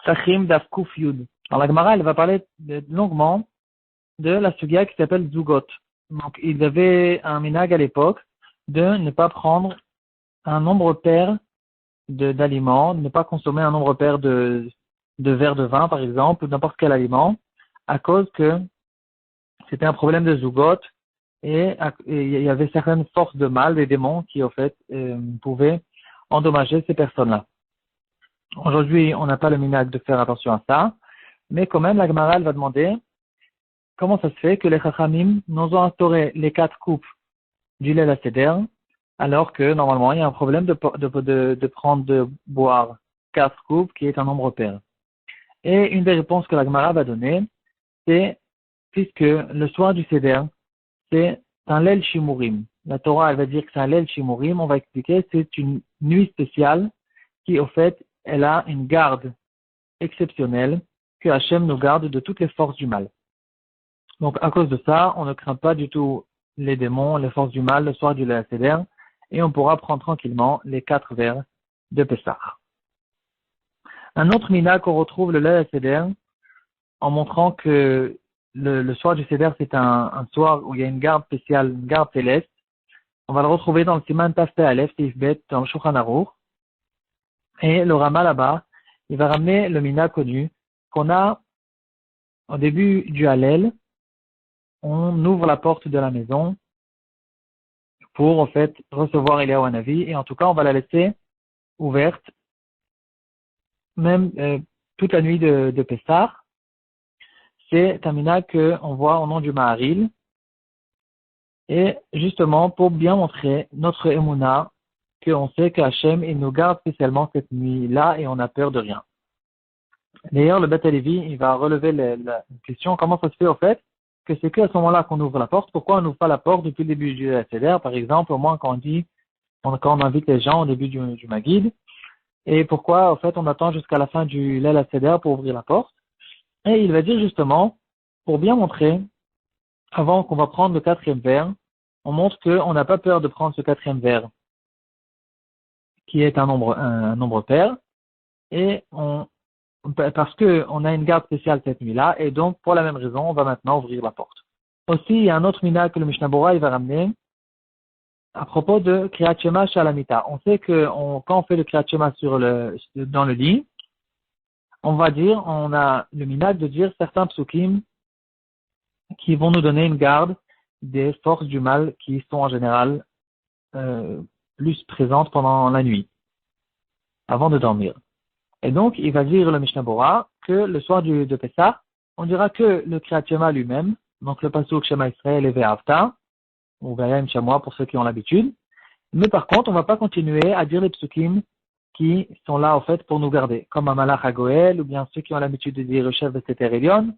Sachrim Daf Kuf Yud. Alors la Gemara, elle va parler longuement de la sugia qui s'appelle Zugot. Donc ils avaient un minhag à l'époque de ne pas prendre un nombre pair d'aliments, de ne pas consommer un nombre pair de verres de vin par exemple, ou n'importe quel aliment, à cause que c'était un problème de Zugot et il y avait certaines forces de mal, des démons qui au fait pouvaient endommager ces personnes-là. Aujourd'hui, on n'a pas le minhag de faire attention à ça, mais quand même, la Gemara va demander comment ça se fait que les Chachamim nous ont instauré les 4 coupes du lait à céder, alors que normalement, il y a un problème de boire 4 coupes qui est un nombre pair. Et une des réponses que la Gemara va donner, c'est puisque le soir du céder, c'est un lel shimurim. La Torah, elle va dire que c'est un lel shimurim, on va expliquer, c'est une nuit spéciale qui, au fait, elle a une garde exceptionnelle que Hachem nous garde de toutes les forces du mal. Donc, à cause de ça, on ne craint pas du tout les démons, les forces du mal le soir du Leil Seder, et on pourra prendre tranquillement les 4 verres de Pessah. Un autre mina qu'on retrouve le Leil Seder, en montrant que le soir du Seder, c'est un soir où il y a une garde spéciale, une garde céleste. On va le retrouver dans le Siman Taf Peh Aleph, Seif Bet, dans le Shulchan Aruch. Et le Rama là-bas, il va ramener le mina connu qu'on a au début du Hallel. On ouvre la porte de la maison pour, en fait, recevoir Eliyahu Hanavi. Et en tout cas, on va la laisser ouverte, même toute la nuit de Pessah. C'est un minhag qu'on voit au nom du Maharil. Et justement, pour bien montrer notre émouna, qu'on sait que Hachem, il nous garde spécialement cette nuit-là et on n'a peur de rien. D'ailleurs, le Beth Levi, il va relever la question, comment ça se fait au fait que c'est qu'à ce moment-là qu'on ouvre la porte. Pourquoi on n'ouvre pas la porte depuis le début du Seder, par exemple, au moins quand on invite les gens au début du Magid. Et pourquoi, en fait, on attend jusqu'à la fin du Leil Seder pour ouvrir la porte. Et il va dire justement, pour bien montrer, avant qu'on va prendre le 4e verre, on montre qu'on n'a pas peur de prendre ce 4e verre, qui est un nombre pair, et parce que on a une garde spéciale cette nuit-là, et donc, pour la même raison, on va maintenant ouvrir la porte. Aussi, il y a un autre mina que le Mishnah Bora, il va ramener à propos de Kriyat Shema Shalamita. On sait que quand on fait le Kriyat Shema dans le lit, on va dire, on a le mina de dire certains psukim qui vont nous donner une garde des forces du mal qui sont en général plus présentes pendant la nuit, avant de dormir. Et donc, il va dire le Mishnah Bora que le soir de Pessah, on dira que le Kriyat Shema lui-même, donc le pasuk Shema Israël et Ve'avta, ou Vayam Shamoa pour ceux qui ont l'habitude. Mais par contre, on ne va pas continuer à dire les psukim qui sont là, en fait, pour nous garder. Comme Amalach HaGoel, ou bien ceux qui ont l'habitude de dire Rechev Veseter Elion.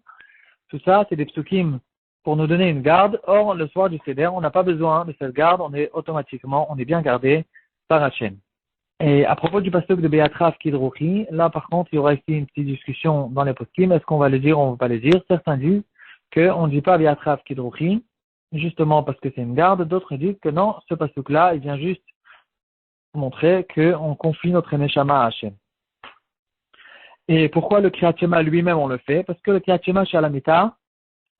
Tout ça, c'est des psukim pour nous donner une garde. Or, le soir du Seder, on n'a pas besoin de cette garde. On est bien gardé par Hachem. Et à propos du pasuk de Be'atraf Kidrouchi, là, par contre, il y aura ici une petite discussion dans les psukim. Est-ce qu'on va le dire ou on ne va pas le dire? Certains disent qu'on ne dit pas Be'atraf Kidrouchi, justement parce que c'est une garde. D'autres disent que non, ce pasuk-là, il vient juste montrer qu'on confie notre neshama à Hachem. Et pourquoi le Kriyat Shema lui-même on le fait? Parce que le Kriyat Shema Shalamita,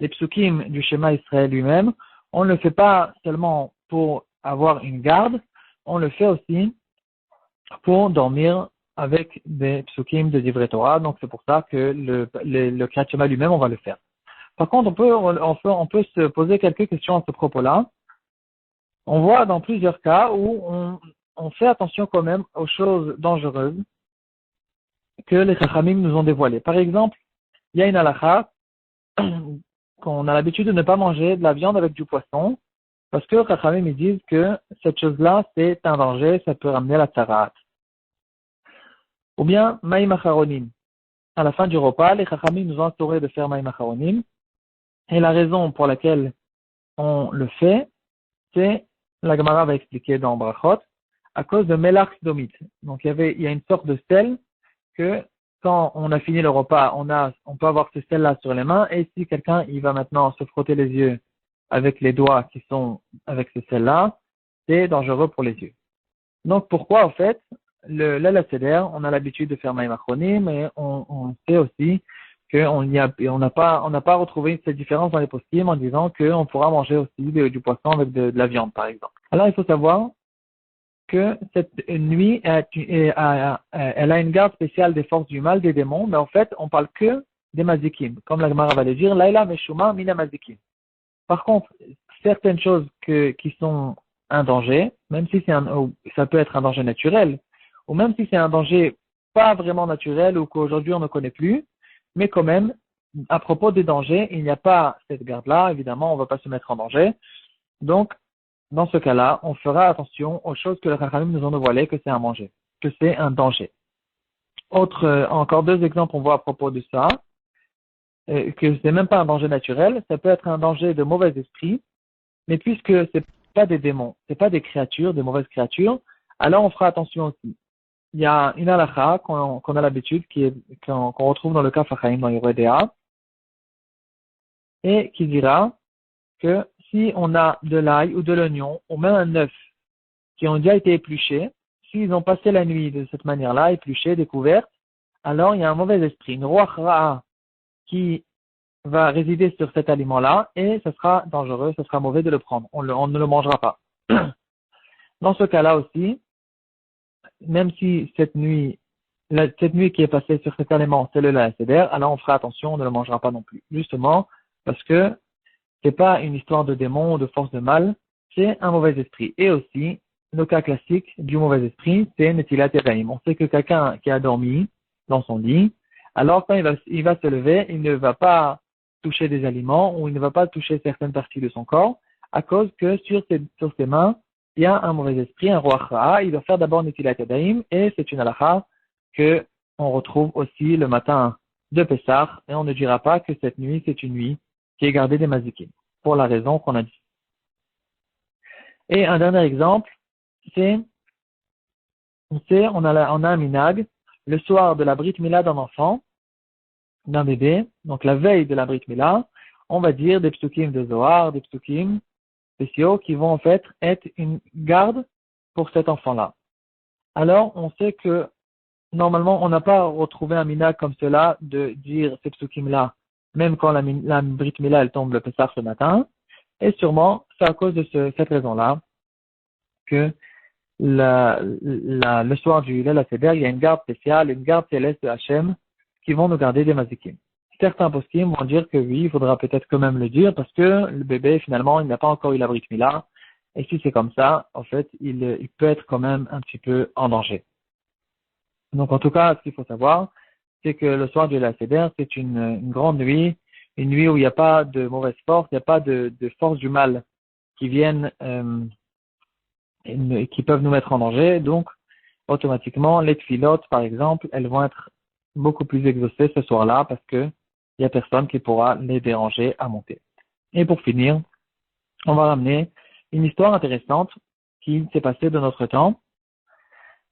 les psukim du Shema Israël lui-même, on ne le fait pas seulement pour avoir une garde, on le fait aussi pour dormir avec des psukim de Divrei Torah. Donc c'est pour ça que le Kriyat Shema lui-même on va le faire. Par contre, on peut se poser quelques questions à ce propos-là. On voit dans plusieurs cas où on fait attention quand même aux choses dangereuses que les Chachamim nous ont dévoilées. Par exemple, il y a une halakha qu'on a l'habitude de ne pas manger de la viande avec du poisson parce que les Chachamim ils disent que cette chose-là c'est un danger, ça peut ramener la tzarat. Ou bien Maïm Acharonim. À la fin du repas, les Chachamim nous ont instauré de faire Maïm Acharonim. Et la raison pour laquelle on le fait, c'est, la Gemara va expliquer dans Brachot, à cause de Melach Domit. Donc il y a une sorte de sel que quand on a fini le repas, on peut avoir ce sel-là sur les mains, et si quelqu'un il va maintenant se frotter les yeux avec les doigts qui sont avec ce sel-là, c'est dangereux pour les yeux. Donc pourquoi en fait la Seder, on a l'habitude de faire Maïm Achronim, mais on sait aussi qu'on n'a pas retrouvé cette différence dans les poskim en disant qu'on pourra manger aussi du poisson avec de la viande, par exemple. Alors, il faut savoir que cette nuit, elle a une garde spéciale des forces du mal, des démons, mais en fait, on parle que des mazikim. Comme la Gemara va le dire, Laila Meshuma Mina Mazikim. Par contre, certaines choses qui sont un danger, même si ça peut être un danger naturel, ou même si c'est un danger pas vraiment naturel ou qu'aujourd'hui on ne connaît plus, mais quand même, à propos des dangers, il n'y a pas cette garde-là, évidemment, on ne va pas se mettre en danger. Donc, dans ce cas-là, on fera attention aux choses que les Chachamim nous ont dévoilées que c'est un danger, que c'est un danger. Encore deux exemples on voit à propos de ça, que c'est même pas un danger naturel, ça peut être un danger de mauvais esprit, mais puisque c'est pas des démons, c'est pas des créatures, des mauvaises créatures, alors on fera attention aussi. Il y a une halakha qu'on a l'habitude, qu'on retrouve dans le Kaf HaChaim, dans Yoredea, et qui dira que si on a de l'ail ou de l'oignon, ou même un œuf, qui ont déjà été épluchés, s'ils ont passé la nuit de cette manière-là, épluchés, découverts, alors il y a un mauvais esprit, une ruach ra'a, qui va résider sur cet aliment-là, et ce sera dangereux, ce sera mauvais de le prendre. On ne le mangera pas. Dans ce cas-là aussi, même si cette nuit qui est passée sur cet aliment, c'est le laïseder, alors on fera attention, on ne le mangera pas non plus. Justement, parce que c'est pas une histoire de démon ou de force de mal, c'est un mauvais esprit. Et aussi, le cas classique du mauvais esprit, c'est Netilat Eraim. On sait que quelqu'un qui a dormi dans son lit, alors quand il va se lever, il ne va pas toucher des aliments ou il ne va pas toucher certaines parties de son corps, à cause que sur ses mains, il y a un mauvais esprit, un roi Ra'a, il doit faire d'abord Netilat Eraim, et c'est une halakha que on retrouve aussi le matin de Pessah, et on ne dira pas que cette nuit, c'est une nuit qui est gardée des mazikim, pour la raison qu'on a dit. Et un dernier exemple, on a un minag, le soir de la Brit Mila d'un enfant, d'un bébé, donc la veille de la Brit Mila, on va dire des psukim de Zohar, des psukim spéciaux qui vont en fait être une garde pour cet enfant-là. Alors, on sait que normalement, on n'a pas retrouvé un minag comme cela de dire ces psukim-là, même quand la Brit Mila elle tombe le Pessah ce matin, et sûrement c'est à cause de cette raison-là que le soir du Leil Seder, il y a une garde spéciale, une garde céleste de Hachem qui vont nous garder des mazikim. Certains poskim vont dire que oui, il faudra peut-être quand même le dire parce que le bébé finalement il n'a pas encore eu la Brit Mila et si c'est comme ça, en fait, il peut être quand même un petit peu en danger. Donc en tout cas, ce qu'il faut savoir, c'est que le soir du Leil Seder, c'est une grande nuit, une nuit où il n'y a pas de mauvaise force, il n'y a pas de force du mal qui viennent qui peuvent nous mettre en danger. Donc, automatiquement, les tfilotes, par exemple, elles vont être beaucoup plus exaucées ce soir-là parce que il n'y a personne qui pourra les déranger à monter. Et pour finir, on va ramener une histoire intéressante qui s'est passée de notre temps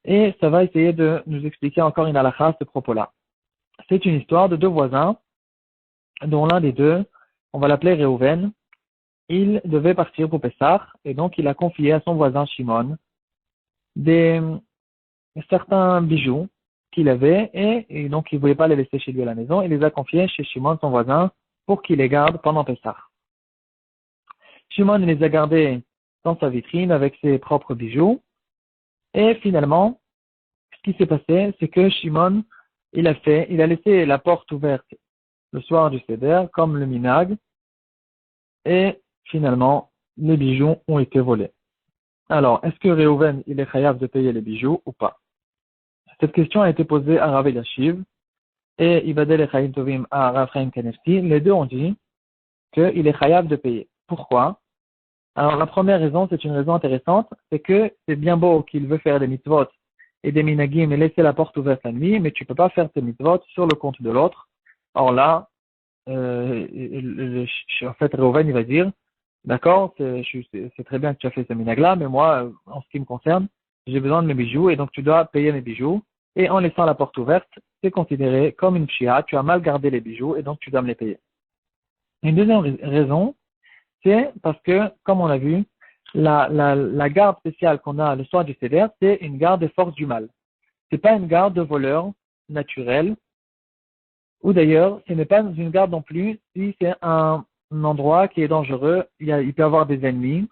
et ça va essayer de nous expliquer encore une halakha à ce propos-là. C'est une histoire de deux voisins dont l'un des deux, on va l'appeler Reuven. Il devait partir pour Pessah et donc il a confié à son voisin Shimon certains bijoux qu'il avait et donc il ne voulait pas les laisser chez lui à la maison. Il les a confiés chez Shimon, son voisin, pour qu'il les garde pendant Pessah. Shimon les a gardés dans sa vitrine avec ses propres bijoux et finalement, ce qui s'est passé, c'est que Shimon, il a laissé la porte ouverte le soir du Seder comme le minag et finalement, les bijoux ont été volés. Alors, est-ce que Reuven, il est chayav de payer les bijoux ou pas? Cette question a été posée à Rav Eliashiv et Ibadel et Chaim Tovim à Rav Chaim Kanefti. Les deux ont dit qu'il est chayav de payer. Pourquoi? Alors, la première raison, c'est une raison intéressante, c'est que c'est bien beau qu'il veut faire des mitzvot et des minagim et laisser la porte ouverte la nuit, mais tu peux pas faire tes mitzvot sur le compte de l'autre. Or là, en fait, Reuven, il va dire, d'accord, c'est très bien que tu as fait ce minag-là, mais moi, en ce qui me concerne, j'ai besoin de mes bijoux et donc tu dois payer mes bijoux. Et en laissant la porte ouverte, c'est considéré comme une pshia, tu as mal gardé les bijoux et donc tu dois me les payer. Une deuxième raison, c'est parce que, comme on l'a vu, la garde spéciale qu'on a le soir du Seder, c'est une garde des forces du mal. c'est pas une garde de voleur naturelle, ou d'ailleurs, ce n'est pas une garde non plus si c'est un endroit qui est dangereux, il peut y avoir des ennemis,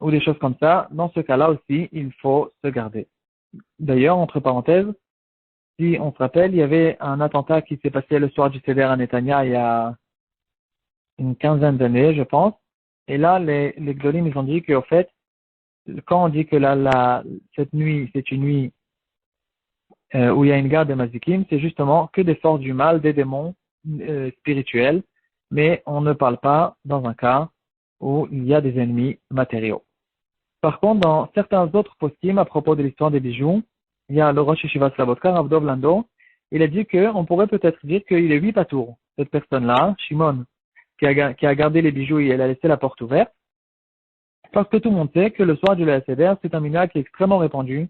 ou des choses comme ça. Dans ce cas-là aussi, il faut se garder. D'ailleurs, entre parenthèses, si on se rappelle, il y avait un attentat qui s'est passé le soir du Seder à Netanya il y a une quinzaine d'années, je pense. Et là, les Gdolim, ils ont dit qu'au fait, quand on dit que cette nuit, c'est une nuit où il y a une garde de Mazikim, c'est justement que des forces du mal, des démons spirituels, mais on ne parle pas dans un cas où il y a des ennemis matériaux. Par contre, dans certains autres poskim à propos de l'histoire des bijoux, il y a le Rosh Yeshiva Slabotkar, Avdov Lando, il a dit qu'on pourrait peut-être dire qu'il est 8 patours. Cette personne-là, Shimon, qui a gardé les bijoux et elle a laissé la porte ouverte, parce que tout le monde sait que le soir du Leil Seder, c'est un minhag qui est extrêmement répandu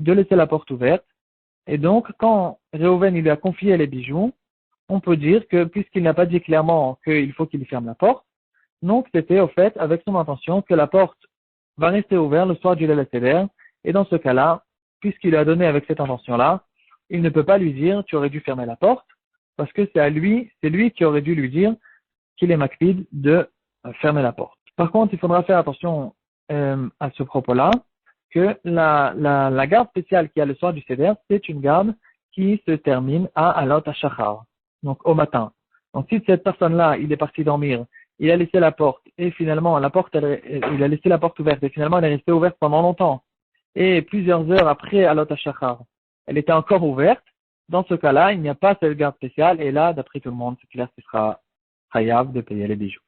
de laisser la porte ouverte. Et donc, quand Reuven il lui a confié les bijoux, on peut dire que, puisqu'il n'a pas dit clairement qu'il faut qu'il ferme la porte, donc c'était au fait avec son intention que la porte va rester ouverte le soir du Leil Seder, et dans ce cas-là, puisqu'il a donné avec cette intention-là, il ne peut pas lui dire tu aurais dû fermer la porte, parce que c'est lui qui aurait dû lui dire qu'il est makpid de fermer la porte. Par contre, il faudra faire attention à ce propos-là, que la garde spéciale qu'il y a le soir du Seder, c'est une garde qui se termine à Alot HaShachar, donc au matin. Donc si cette personne-là, il est parti dormir, il a laissé la porte, et finalement il a laissé la porte ouverte, et finalement elle est restée ouverte pendant longtemps, et plusieurs heures après Alot HaShachar, elle était encore ouverte, dans ce cas-là, il n'y a pas cette garde spéciale, et là, d'après tout le monde, c'est clair qu'il sera chayav de payer les bijoux.